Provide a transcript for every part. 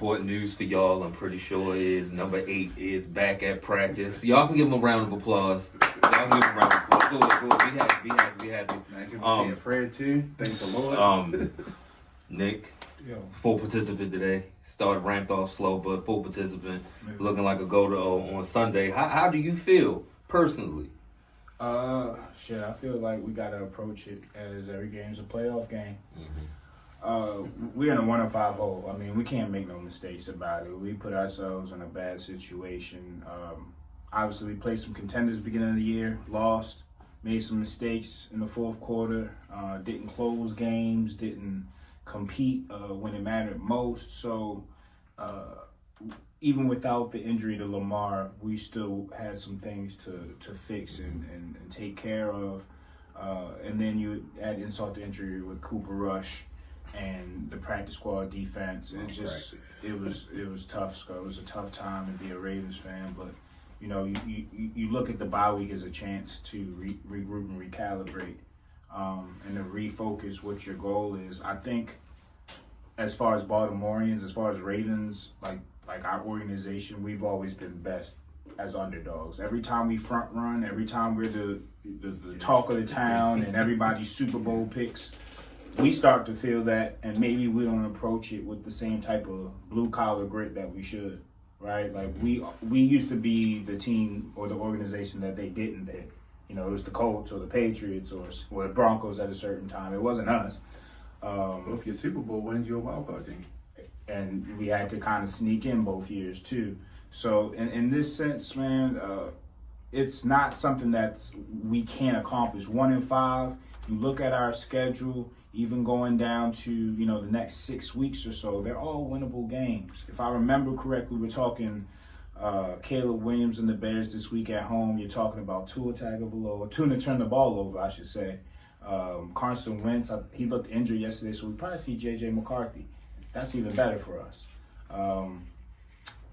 important news for y'all. I'm pretty sure is number 8 is back at practice. Y'all can give him a round of applause. Y'all can give him a round of applause. Go ahead. Be happy. Man, can we say a prayer too? Thank the Lord. Nick, full participant today. Started ramped off slow, but full participant. Looking like a go-to on Sunday. How do you feel personally? I feel like we gotta approach it as every game's a playoff game. We're in a 1-5 hole. I mean, we can't make no mistakes about it. We put ourselves in a bad situation. Obviously, we played some contenders beginning of the year, lost, made some mistakes in the fourth quarter, didn't close games, didn't compete when it mattered most. So even without the injury to Lamar, we still had some things to fix and take care of. And then you add insult to injury with Cooper Rush and the practice squad defense. It was tough, Scott. It was a tough time to be a Ravens fan, but you look at the bye week as a chance to regroup and recalibrate, and to refocus what your goal is. I think as far as Baltimoreans, as far as Ravens, like our organization, we've always been best as underdogs. Every time we front run, every time we're the talk of the town and everybody's Super Bowl picks, we start to feel that, and maybe we don't approach it with the same type of blue collar grit that we should, right? Like we used to be the team or the organization that they didn't pick. It was the Colts or the Patriots or the Broncos at a certain time. It wasn't us. Well, if your Super Bowl wins, you're a wild card team. And we had to kind of sneak in both years too. So in this sense, man, it's not something that we can't accomplish. 1-5. You look at our schedule, even going down to the next 6 weeks or so, they're all winnable games. If I remember correctly, we're talking Caleb Williams and the Bears this week at home. You're talking about Tua Tagovailoa, Tua turn the ball over, I should say. Carson Wentz, he looked injured yesterday, so we probably see J.J. McCarthy. That's even better for us.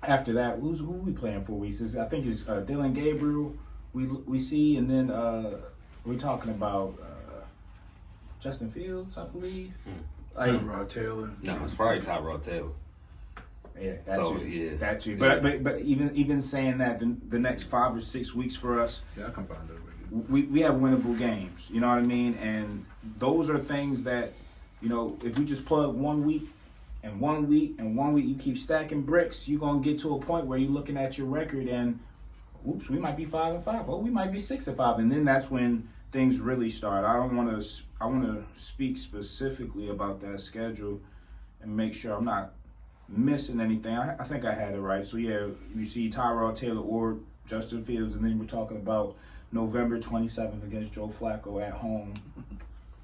After that, who we playing 4 weeks? I think it's Dylan Gabriel we see, and then we're talking about Justin Fields, I believe. Tyrod Taylor. No, it's probably Tyrod Taylor. Yeah, that too. But even saying that, the next 5 or 6 weeks for us, I can find that. We have winnable games. You know what I mean? And those are things that, if you just plug 1 week and 1 week and 1 week, you keep stacking bricks, you're going to get to a point where you're looking at your record and, oops, we might be 5-5. Oh, we might be 6-5. And then that's when things really start. I want to speak specifically about that schedule and make sure I'm not missing anything. I think I had it right. So, yeah, you see Tyrod Taylor or Justin Fields, and then we're talking about November 27th against Joe Flacco at home.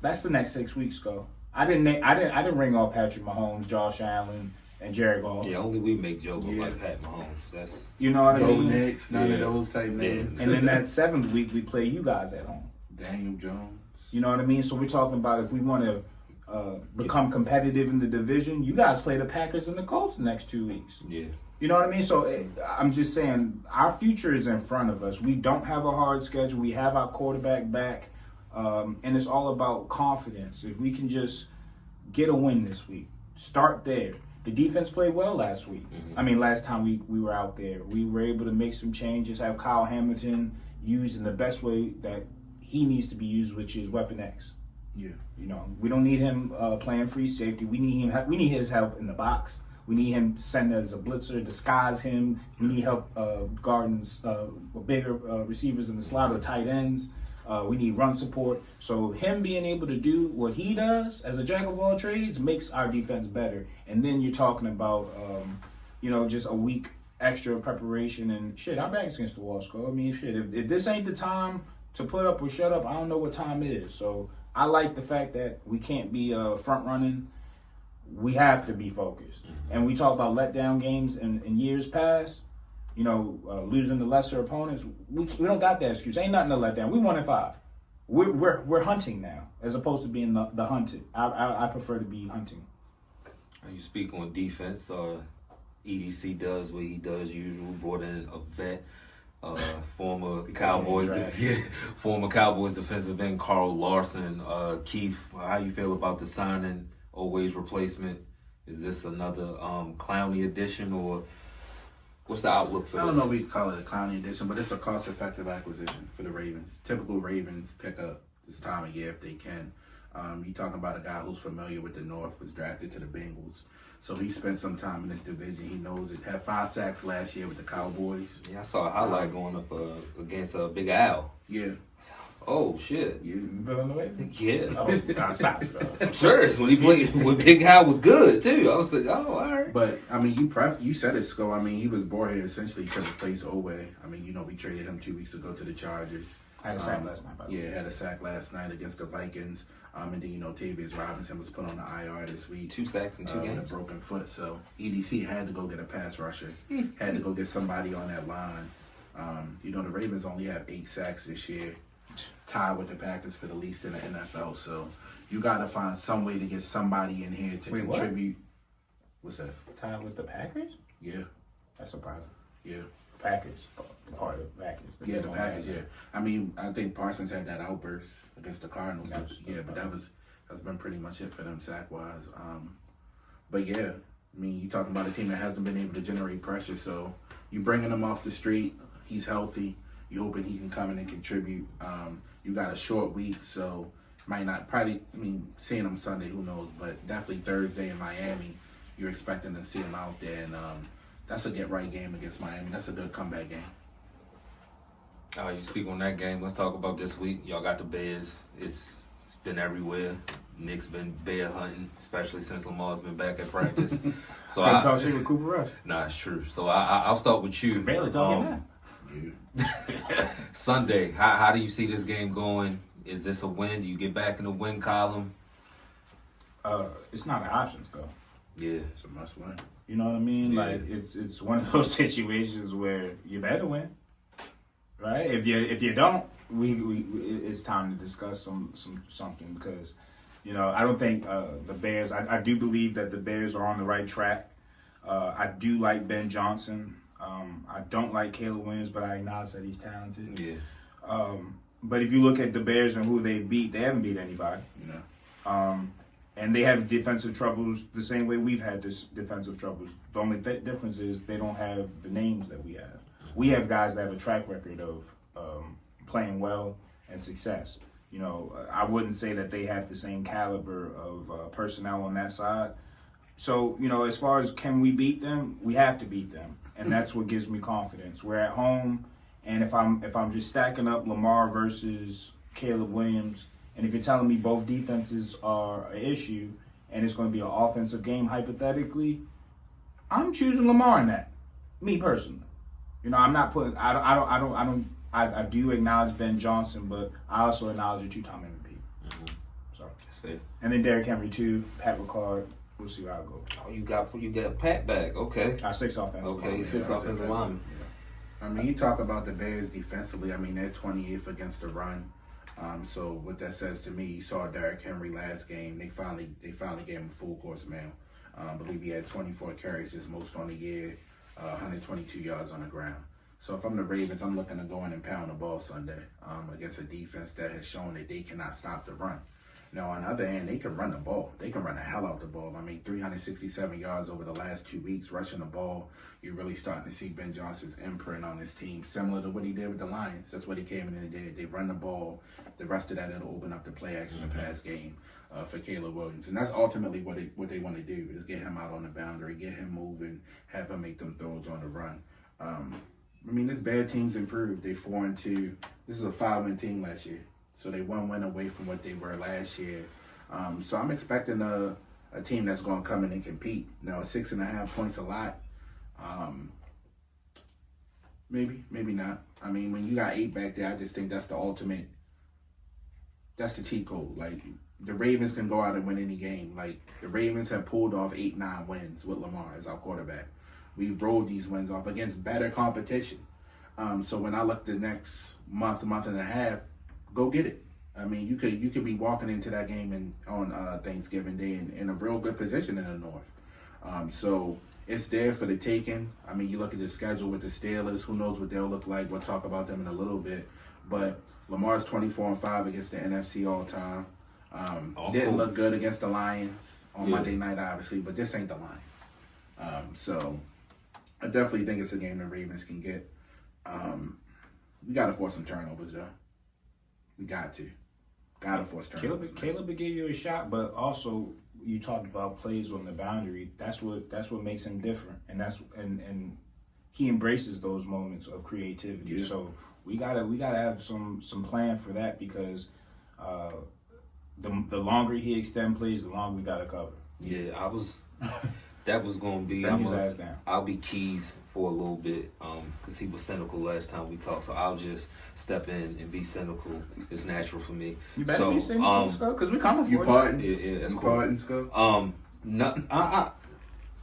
That's the next 6 weeks, go. I didn't ring off Patrick Mahomes, Josh Allen, and Jared Goff. Yeah, only we make Joe look like Pat Mahomes. That's what I mean. Next, none of those type names. And then that 7th week we play you guys at home. Daniel Jones. You know what I mean? So we're talking about if we want to become competitive in the division, you guys play the Packers and the Colts the next 2 weeks. Yeah. You know what I mean? So I'm just saying our future is in front of us. We don't have a hard schedule. We have our quarterback back. And it's all about confidence. If we can just get a win this week, start there. The defense played well last week. I mean, last time we were out there. We were able to make some changes, have Kyle Hamilton used in the best way that he needs to be used, which is Weapon X. Yeah. We don't need him playing free safety. We need his help in the box. We need him sent as a blitzer, disguise him. We need help guarding bigger receivers in the slot or tight ends. We need run support. So him being able to do what he does as a jack of all trades makes our defense better. And then you're talking about, just a week extra preparation and shit. Our back's against the wall, Skull. I mean, shit. If this ain't the time to put up or shut up, I don't know what time it is. So I like the fact that we can't be front running. We have to be focused. And we talk about letdown games in years past. Losing to lesser opponents. We don't got that excuse. Ain't nothing to let down. We 1-5. We're hunting now, as opposed to being the hunted. I prefer to be hunting. You speak on defense. EDC does what he does usually. Brought in a vet, former Cowboys defensive end Carl Lawson. Keith, how you feel about the signing? Always replacement. Is this another Clowney edition, or what's the outlook for I this? don't know if we call it a Clowney edition, but it's a cost-effective acquisition for the Ravens. Typical Ravens pick up this time of year if they can. You talking about a guy who's familiar with the North, was drafted to the Bengals. So he spent some time in this division. He knows it. Had 5 sacks last year with the Cowboys. Yeah, I saw a highlight going up against Big Al. Yeah. Oh, shit. Yeah. Villanueva? Yeah. Oh, stop. I'm serious. When he played, when Big Al was good, too. I was like, oh, all right. But, I mean, you said it, Sko. I mean, he was brought here essentially to replace Owe. I mean, we traded him 2 weeks ago to the Chargers. Had a sack last night, by the way. Yeah, had a sack last night against the Vikings. And then, Tavius Robinson was put on the IR this week. 2 sacks in 2 With games. a broken foot. So, EDC had to go get a pass rusher. Had to go get somebody on that line. The Ravens only have 8 sacks this year. Tied with the Packers for the least in the NFL. So, you got to find some way to get somebody in here to contribute. What's that? Tied with the Packers? Yeah. That's surprising. Yeah. Packers, part of the Packers. Yeah, the Packers, yeah. I mean, I think Parsons had that outburst against the Cardinals. But that's been pretty much it for them sack-wise. But, yeah, I mean, you talking about a team that hasn't been able to generate pressure. So, you bringing him off the street. He's healthy. You hoping he can come in and contribute. You got a short week, so might not seeing him Sunday, who knows, but definitely Thursday in Miami, you're expecting to see him out there, and that's a get-right game against Miami. That's a good comeback game. You speak on that game. Let's talk about this week. Y'all got the Bears. It's been everywhere. Nick's been bear hunting, especially since Lamar's been back at practice. So Couldn't talk shit with Cooper Rush. Nah, it's true. So I'll start with you. Barely talking now. Sunday, how do you see this game going? Is this a win? Do you get back in the win column? It's not an option, though. Yeah. It's a must-win. You know what I mean? Yeah. Like it's one of those situations where you better win, right? If you don't, it's time to discuss something because, I don't think the Bears. I do believe that the Bears are on the right track. I do like Ben Johnson. I don't like Caleb Williams, but I acknowledge that he's talented. Yeah. But if you look at the Bears and who they beat, they haven't beat anybody. And they have defensive troubles the same way we've had this defensive troubles. The only difference is they don't have the names that we have. We have guys that have a track record of playing well and success. I wouldn't say that they have the same caliber of personnel on that side. So, as far as can we beat them, we have to beat them. And that's what gives me confidence. We're at home, and if I'm just stacking up Lamar versus Caleb Williams, and if you're telling me both defenses are an issue, and it's going to be an offensive game hypothetically, I'm choosing Lamar in that. Me personally, I'm not putting. I do acknowledge Ben Johnson, but I also acknowledge a 2-time MVP. Mm-hmm. So That's fair. and then Derrick Henry too, Pat Ricard. We'll see how it goes. Oh, you got Pat back. Okay. 6 offensive. Okay, 6 offensive linemen. I mean, you talk about the Bears defensively. I mean, they're 28th against the run. So what that says to me, you saw Derrick Henry last game. They finally gave him a full course meal. I believe he had 24 carries, his most on the year, 122 yards on the ground. So if I'm the Ravens, I'm looking to go in and pound the ball Sunday against a defense that has shown that they cannot stop the run. Now, on the other hand, they can run the ball. They can run the hell out the ball. I mean, 367 yards over the last 2 weeks rushing the ball. You're really starting to see Ben Johnson's imprint on this team, similar to what he did with the Lions. That's what he came in and did. They run the ball. The rest of that, it'll open up the play action and pass game for Caleb Williams. And that's ultimately what they want to do, is get him out on the boundary, get him moving, have him make them throws on the run. I mean, this bad team's improved. They 4-2. This is a 5-win team last year. So they 1 win away from what they were last year. So I'm expecting a team that's going to come in and compete. Now, 6.5 points a lot. Maybe not. I mean, when you got 8 back there, I just think that's the ultimate. That's the cheat code. Like, the Ravens can go out and win any game. Like, the Ravens have pulled off 8-9 wins with Lamar as our quarterback. We've rolled these wins off against better competition. So when I look the next month and a half, go get it. I mean, you could be walking into that game on Thanksgiving Day in a real good position in the North. So it's there for the taking. I mean, you look at the schedule with the Steelers. Who knows what they'll look like? We'll talk about them in a little bit. But Lamar's 24-5 against the NFC all-time. Didn't look good against the Lions. on Monday night, obviously, but this ain't the Lions. So I definitely think it's a game the Ravens can get. We got to force some turnovers, though. We got to. Got to force turnovers. Caleb will give you a shot, but also you talked about plays on the boundary. That's what makes him different, and he embraces those moments of creativity. Yeah. So we gotta have some plan for that because the longer he extend plays, the longer we gotta cover. Yeah, that was gonna be. Bring his ass down. I'll be Keys for a little bit, because he was cynical last time we talked. So I'll just step in and be cynical. It's natural for me. You better be cynical, because we coming for you. Pardon? Yeah, that's you cool. Pardon, Scott? No,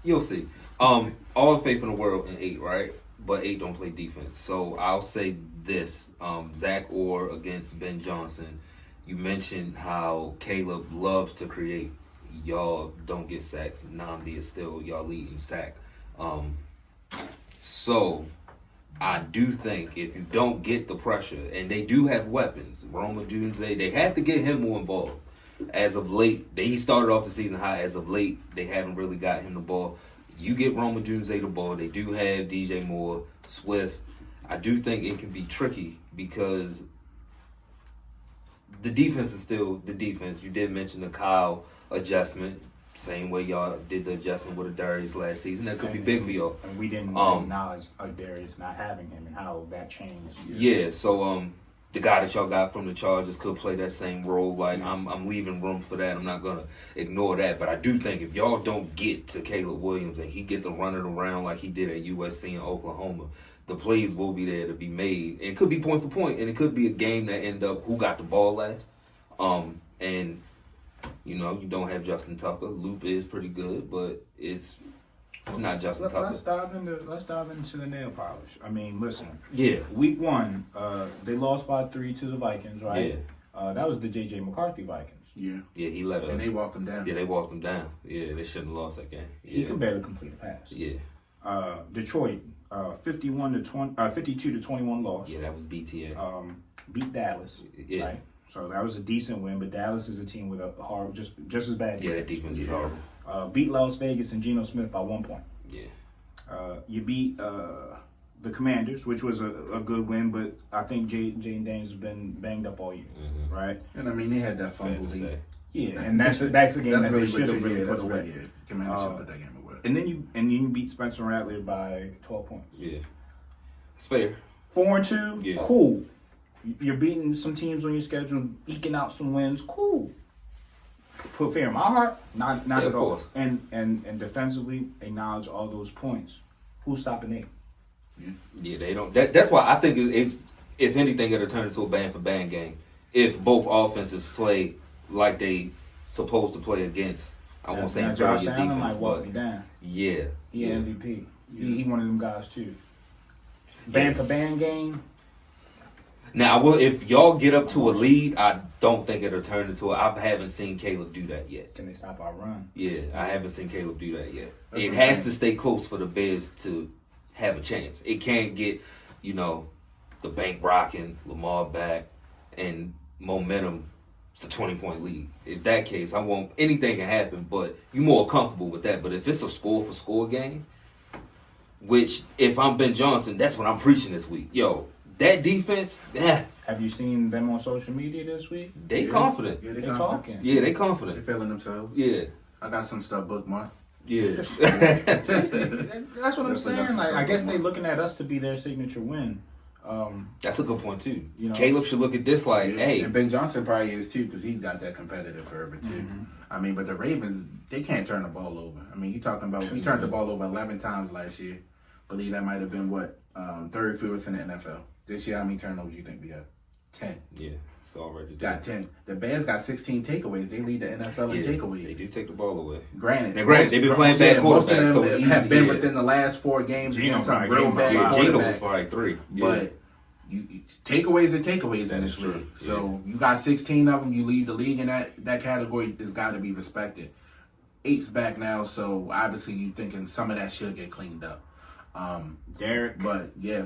you'll see. All the faith in the world in 8, right? But 8 don't play defense. So I'll say this: Zach Orr against Ben Johnson. You mentioned how Caleb loves to create. Y'all don't get sacks. Nnamdi is still y'all leading sack. So I do think if you don't get the pressure, and they do have weapons, Roma Dunze, they have to get him more involved. As of late, he started off the season high. As of late, they haven't really got him the ball. You get Roma Dunze the ball. They do have DJ Moore, Swift. I do think it can be tricky because the defense is still the defense. You did mention the Kyle adjustment, same way y'all did the adjustment with Darius last season. That could be big for y'all. And we didn't acknowledge Darius not having him and how that changed. Yeah, so the guy that y'all got from the Chargers could play that same role. Like I'm leaving room for that. I'm not gonna ignore that. But I do think if y'all don't get to Caleb Williams and he get to run it around like he did at USC and Oklahoma, the plays will be there to be made. And it could be point for point, and it could be a game that end up who got the ball last. And you know, you don't have Justin Tucker. Loop is pretty good, but it's not Justin Tucker. Let's dive into the nail polish. I mean, listen. Yeah. Week 1, they lost by 3 to the Vikings, right? Yeah. That was the J.J. McCarthy Vikings. Yeah. Yeah, he let and they walked him down. Yeah, they walked him down. Yeah, they shouldn't have lost that game. Yeah. He could barely complete a pass. Yeah. Detroit, 52 to 21 loss. Yeah, that was BTA. Beat Dallas. Yeah. Right? So that was a decent win, but Dallas is a team with a hard, just as bad defense. Yeah, that defense is horrible. Beat Las Vegas and Geno Smith by 1 point. Yeah. You beat the Commanders, which was a good win, but I think Jaden Daniels has been banged up all year, right? And I mean, they had that fumble. Yeah, and that's a game that really they should have really put put away. Yeah, Commanders should put that game away. And then you beat Spencer Rattler by 12 points. Yeah. It's fair. 4-2, yeah. Cool. You're beating some teams on your schedule, eking out some wins. Cool. Put fear in my heart, not at all. And defensively, acknowledge all those points. Who's stopping it? Yeah, they don't. That's why I think it's if anything, it'll turn into a band for band game. If both offenses play like they supposed to play against, I won't say inferior Josh Allen defense, might walk me down. Yeah, He MVP. He one of them guys too. Band for band game. Now, if y'all get up to a lead, I don't think it'll turn into it. I haven't seen Caleb do that yet. Can they stop our run? Yeah, I haven't seen Caleb do that yet. That's it has to stay close for the Bears to have a chance. It can't get, the bank rocking, Lamar back, and momentum. It's a 20-point lead. In that case, anything can happen, but you're more comfortable with that. But if it's a score-for-score game, which, if I'm Ben Johnson, that's what I'm preaching this week. Yo, that defense, Have you seen them on social media this week? They confident. Yeah, They're talking. Yeah, they confident. They're feeling themselves. Yeah. I got some stuff bookmarked. Yeah. That's what I'm saying. Like, I guess they're looking at us to be their signature win. That's a good point, too. Caleb should look at this like, hey. And Ben Johnson probably is, too, because he's got that competitive fervor, too. Mm-hmm. I mean, but the Ravens, they can't turn the ball over. I mean, you're talking about, we turned the ball over 11 times last year. Believe that might have been, third fewest in the NFL. This year, how many turnovers you think we got? 10. Yeah, it's already done. Got 10. The Bears got 16 takeaways. They lead the NFL in takeaways. They do take the ball away. Granted, they've been playing bad quarterbacks, so it's have been easy, within the last 4 games Geno against some real bad quarterbacks. Geno was probably 3. But takeaways are takeaways in this league. So you got 16 of them. You lead the league in that category. Has got to be respected. 8's back now, so obviously you thinking some of that should get cleaned up. Derek, but yeah.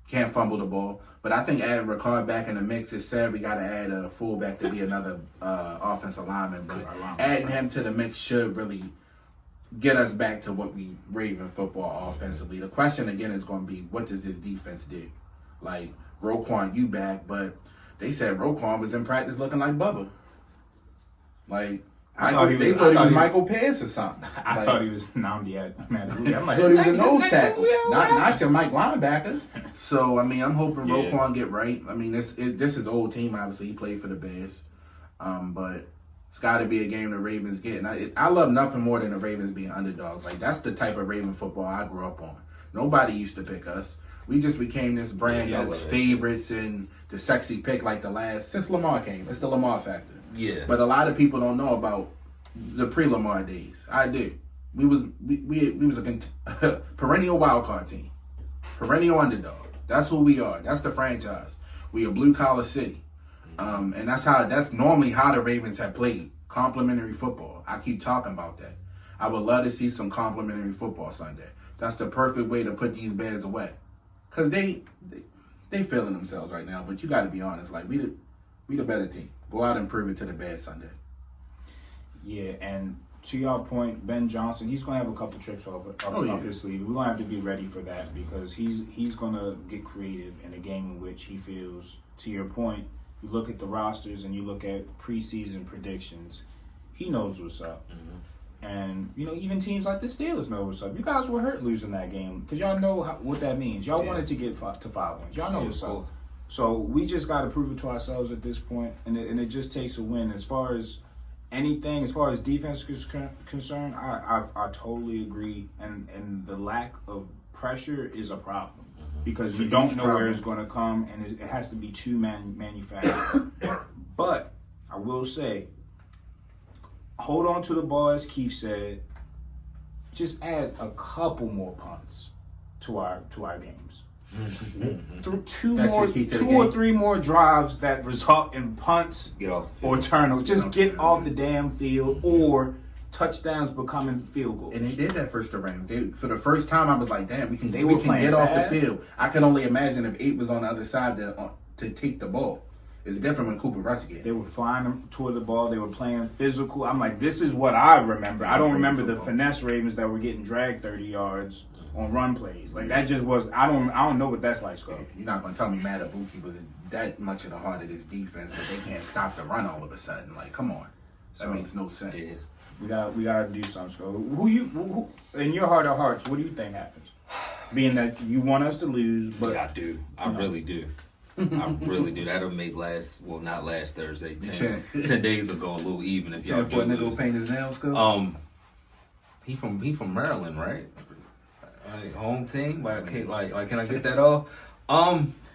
can't fumble the ball. But I think adding Ricard back in the mix is sad. We got to add a fullback to be another offensive lineman. But adding him to the mix should really get us back to what we Raven football offensively. The question again is going to be, what does this defense do? Like, Roquan, you back, but they said Roquan was in practice looking like Bubba. Like, they thought he was Michael Pierce or something. I thought he was Nnamdi Adderley. I'm like, thought he was a nose tackle, not your Mike linebacker. So, I mean, I'm hoping Roquan get right. I mean, this is old team, obviously. He played for the Bears. But it's got to be a game the Ravens get. And I love nothing more than the Ravens being underdogs. Like, that's the type of Raven football I grew up on. Nobody used to pick us. We just became this brand as favorites and the sexy pick like since Lamar came. It's the Lamar factor. Yeah. But a lot of people don't know about the pre-Lamar days. I do. We was a perennial wild card team. Perennial underdog. That's who we are. That's the franchise. We a blue collar city. And that's normally how the Ravens have played. Complimentary football. I keep talking about that. I would love to see some complimentary football Sunday. That's the perfect way to put these Bears away. Because they feeling themselves right now. But you got to be honest. Like, we the better team. Go out and prove it to the Bears Sunday. Yeah, and to your point, Ben Johnson, he's going to have a couple tricks up his sleeve. We're going to have to be ready for that because he's going to get creative in a game in which he feels, to your point, if you look at the rosters and you look at preseason predictions, he knows what's up. Mm-hmm. And, even teams like the Steelers know what's up. You guys were hurt losing that game because y'all know what that means. Y'all wanted to get to 5 wins. Y'all know what's up. So we just got to prove it to ourselves at this point, and it just takes a win. As far as anything, as far as defense is concerned, I totally agree. And the lack of pressure is a problem because you don't know where it's going to come, and it has to be too manufactured. But I will say, hold on to the ball, as Keith said. Just add a couple more punts to our games. Two or three more drives that result in punts or turnovers. Just get off the damn field or touchdowns becoming field goals. And they did that versus the Rams. For the first time, I was like, damn, we can get off the field. I can only imagine if 8 was on the other side to take the ball. It's different when Cooper Rush again. They were flying toward the ball. They were playing physical. I'm like, this is what I remember. I don't remember the finesse Ravens that were getting dragged 30 yards on run plays. Like, that just was, I don't know what that's like, Scott. You're not going to tell me Matt Abuki was that much of the heart of this defense that they can't stop the run all of a sudden. Like, come on. That makes no sense. Yeah. We gotta do something, Scott. Who, in your heart of hearts, what do you think happens? Being that you want us to lose, but... Yeah, I do. I really do. I really do. That'll make not last Thursday, 10 days ago, a little even if y'all do lose. Nigga paint his nails, Scott? He from Maryland, right? Like, home team? Like, can I get that off?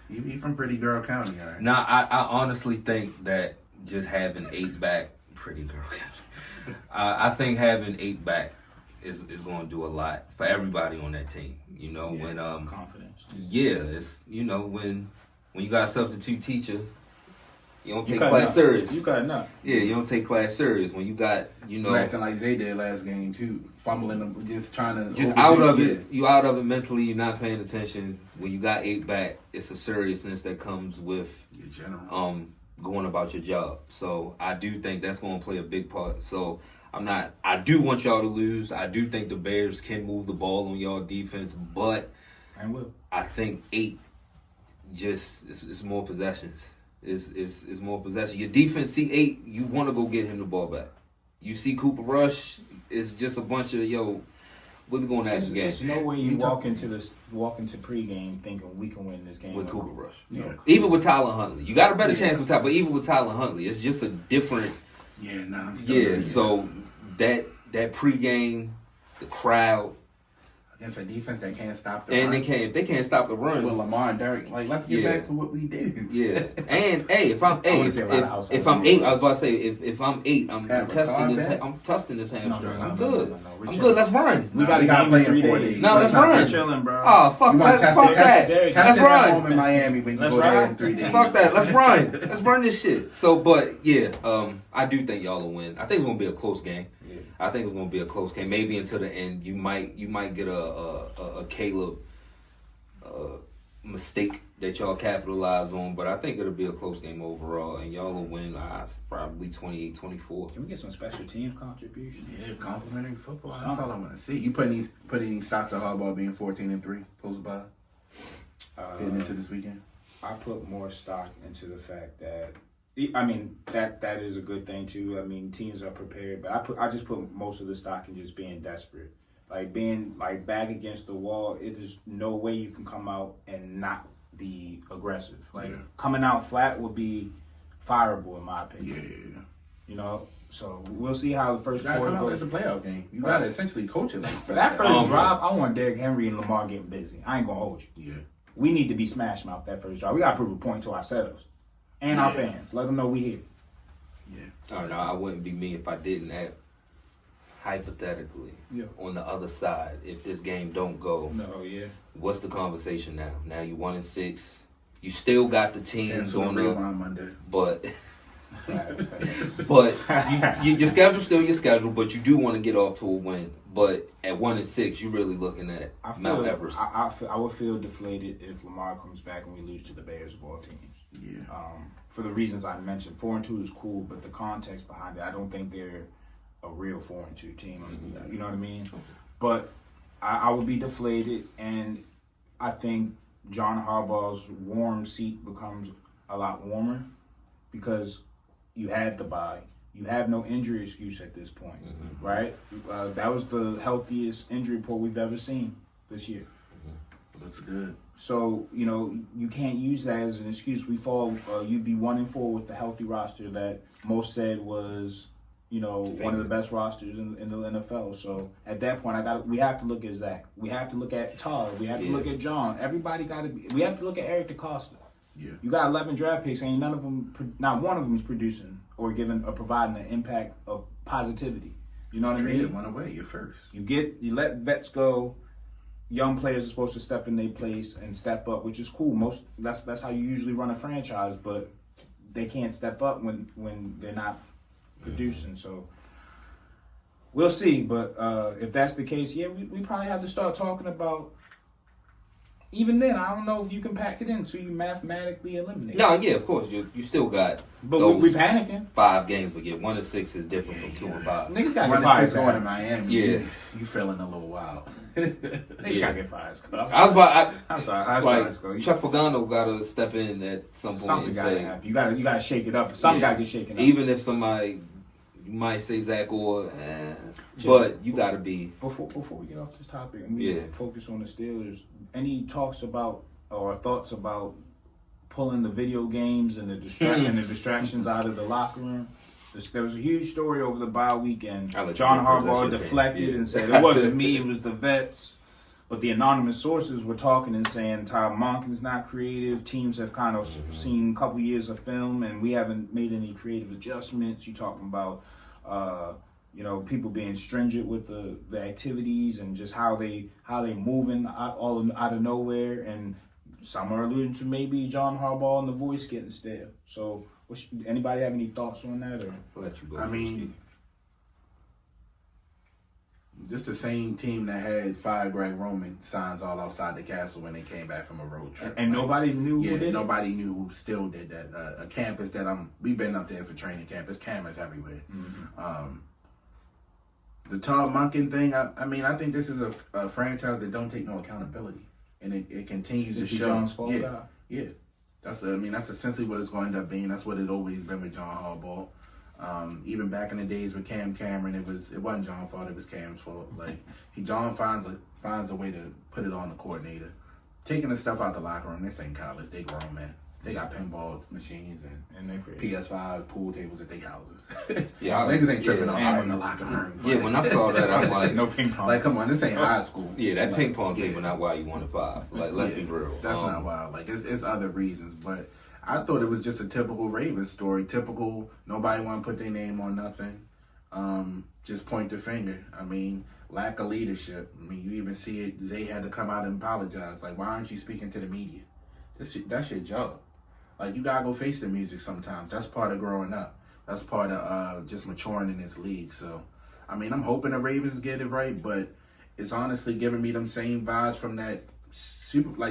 He from Pretty Girl County, all right? Nah, I honestly think that just having 8 back, Pretty Girl County. I think having 8 back is going to do a lot for everybody on that team. When confidence. Yeah, it's when you got a substitute teacher, you don't take class serious. You got enough. Yeah, you don't take class serious when you got You're acting like Zay did last game too, fumbling them, just trying to out of it. You out of it mentally. You're not paying attention. When you got 8 back, it's a seriousness that comes with your general. Going about your job. So I do think that's going to play a big part. So I do want y'all to lose. I do think the Bears can move the ball on y'all defense, but I think 8 it's more possessions. It's more possession. Your defense see 8, you want to go get him the ball back. You see Cooper Rush, it's just a bunch of what we going to this game? There's no way you walk into pregame thinking we can win this game with Cooper Rush. Yeah. Even with Tyler Huntley, you got a better chance with Tyler. But even with Tyler Huntley, it's just a different. I'm still So that pregame, the crowd. Against a defense that can't stop the run. If they can't stop the run. With Lamar and Derek, let's get back to what we did. Yeah. And if I'm 8, I was about to say if I'm 8, I'm testing this hamstring. I'm good. I'm good. Let's run. We got to play in 3 days. No, let's run. Chilling, bro. Oh, fuck that. Let's run. Home in Miami when you go there in 3 days. Fuck that. Let's run. Let's run this shit. So, but yeah, I do think y'all will win. I think it's gonna be a close game. I think it's going to be a close game. Maybe until the end, you might get a Caleb mistake that y'all capitalize on, but I think it'll be a close game overall, and y'all will win probably 28-24. Can we get some special team contributions? Yeah, complimentary football. That's all I want to see. You put any stock to Harbaugh being 14-3 post bye heading into this weekend? I put more stock into the fact that that is a good thing too. I mean, teams are prepared, but I just put most of the stock in just being desperate. Like being like back against the wall, it is no way you can come out and not be aggressive. Like coming out flat would be fireable in my opinion. Yeah. You know, so we'll see how the first quarter quarter goes. goes. It's a playoff game. You gotta essentially coach it like For that first drive, I want Derrick Henry and Lamar getting busy. I ain't gonna hold you. Yeah. We need to be smash mouth that first drive. We gotta prove a point to ourselves and our fans. Let them know we here. Yeah. Oh no, I wouldn't be me if I didn't act. Hypothetically, on the other side, if this game don't go, what's the conversation now? Now you 1-6. You still got the teams on the Monday, but your schedule's still your schedule. But you do want to get off to a win. But at 1-6, you're really looking at Mount Everest. I would feel deflated if Lamar comes back and we lose to the Bears of all teams. Yeah. For the reasons I mentioned, 4-2 is cool, but the context behind it, I don't think they're a real 4-2 team. You know what I mean? But I would be deflated, and I think John Harbaugh's warm seat becomes a lot warmer because you had the bye. You have no injury excuse at this point, right? That was the healthiest injury report we've ever seen this year. Looks good. So, you know, you can't use that as an excuse. You'd be 1-4 with the healthy roster that most said was, you know, one of the best rosters in the NFL. So at that point, we have to look at Zach. We have to look at Todd. We have to look at John. Everybody we have to look at Eric DeCosta. Yeah. You got 11 draft picks, and not one of them is producing or providing an impact of positivity. You know what I mean? Traded one away, you're first. You let vets go. Young players are supposed to step in their place and step up, which is cool. That's how you usually run a franchise, but they can't step up when they're not producing. So we'll see. But if that's the case, we probably have to start talking about. Even then, I don't know if you can pack it in until you mathematically eliminate. No, yeah, of course you still got. But those we panicking. 5 games, but 1-6 is different from 2-5. Niggas gotta get fired. Going to Miami. Yeah, you feeling a little wild. Niggas gotta get fired. I'm sorry. Let's go. Chuck Pagano gotta step in at some point. Something gotta happen. You gotta shake it up. Something gotta get shaken up. Even if somebody, you might say Zach or, but you gotta be. Before we get off this topic and we focus on the Steelers, any talks about or thoughts about pulling the video games and the distractions out of the locker room? There was a huge story over the bye weekend. John Harbaugh deflected and said it wasn't me, it was the vets. But the anonymous sources were talking and saying Todd Monken's not creative. Teams have kind of seen a couple years of film, and we haven't made any creative adjustments. You talking about, people being stringent with the activities and just how they moving out of nowhere. And some are alluding to maybe John Harbaugh and the voice getting stale. So, anybody have any thoughts on that? Or I'll let you go. I mean, just the same team that had fired Greg Roman signs all outside the castle when they came back from a road trip. And nobody knew who did it? Nobody knew who still did that. A campus that we've been up there for training camp. There's cameras everywhere. Mm-hmm. The Todd Monken thing, I think this is a franchise that don't take no accountability. And it continues to show. John's fault? Yeah. That's essentially what it's going to end up being. That's what it always been with John Harbaugh. Even back in the days with Cam Cameron, it wasn't John's fault. It was Cam's fault. Like John finds a way to put it on the coordinator. Taking the stuff out the locker room. This ain't college. They grown men. They got pinball machines and PS5 pool tables at their houses. Niggas ain't tripping on in the locker room. Yeah, when I saw that, I'm like, no ping pong. Like, come on, this ain't high school. Yeah, that ping pong table not why you wanted 5. Like, let's be real. That's not wild. Like, it's other reasons, but I thought it was just a typical Ravens story. Typical, nobody want to put their name on nothing. Just point the finger. I mean, lack of leadership. I mean, you even see it. Zay had to come out and apologize. Like, why aren't you speaking to the media? That's your job. Like, you gotta go face the music sometimes. That's part of growing up. That's part of just maturing in this league. So, I mean, I'm hoping the Ravens get it right, but it's honestly giving me them same vibes from that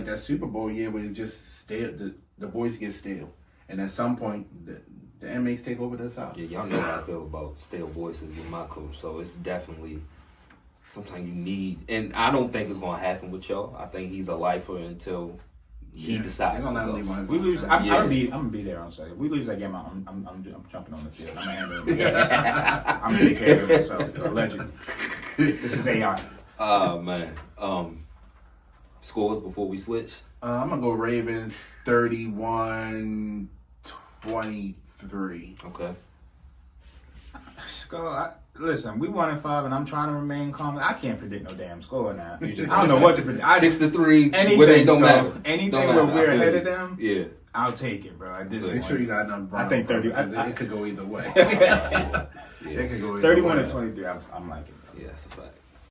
that Super Bowl year where it just stale, the voice gets stale, and at some point the inmates take over the South. Yeah, y'all know how I feel about stale voices with my coach, so it's definitely sometimes you need, and I don't think it's gonna happen with y'all. I think he's a lifer until he decides to go. We lose. I'm gonna be there on Sunday. If we lose that game, I'm jumping on the field. I'm gonna handle it. I'm gonna take care of myself. Allegedly, this is AI. Man. Scores before we switch. I'm gonna go Ravens 31-23. Okay. Score. Listen, we 1-5, and I'm trying to remain calm. I can't predict no damn score now. I don't know what to predict. 6-3. Anything don't matter. Anything Don't where matter. we're ahead of them. Yeah. I'll take it, bro. At this Make point, sure you got enough. I think 30. It could go either way. Yeah. It could go either way. 31-23. I'm liking it. Yeah, that's a fact.